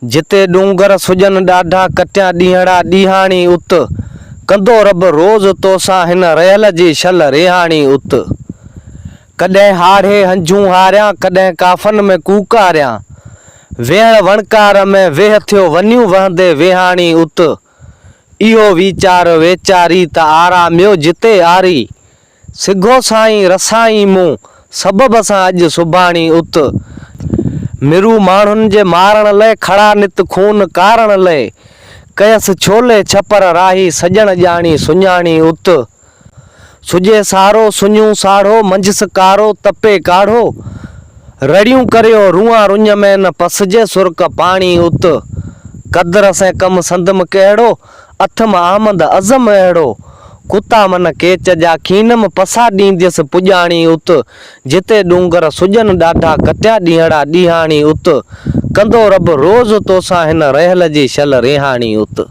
जिते डूंगर सुजन ॾाढा कटिया ॾींहड़ा ॾींहाणी उत कंदो रब रोज़ तोसां हिन रहियल जी छल रिहाणी उत। कॾहिं हाड़े हंझूं हारियां कॾहिं काफ़न में कूकारियां वेहण वणकार में वेह थियो वञूं वहंदे वेहाणी उत। इहो वीचार वेचारी त आरामियो जिते आरी सिघो साईं रसाई मूं सबब सां अॼु सुभाणी उत। मिरू माण्हुनि जे मारण लाइ खड़ा नित खून कारण लाइ कयसि छोले छपर राही सजण ॼाणी सुञाणी उत। सुजे सारो सुञूं साड़ो मंझसि कारो तपे काढ़ो रड़ियूं करियो रूआ रुञ में न पसजे सुर्क पाणी उत। कदर से कम संदम कहिड़ो अथम आमद अज़म अहिड़ो कुता मन केच जा खीनम पसा ॾींदसि पुॼाणी उत। जिते डूंगर सुजन ॾाढा कटिया ॾींहड़ा ॾींहाणी उत कंदो रब रोज़ तोसां हिन रहियल जी छल रिहाणी उत।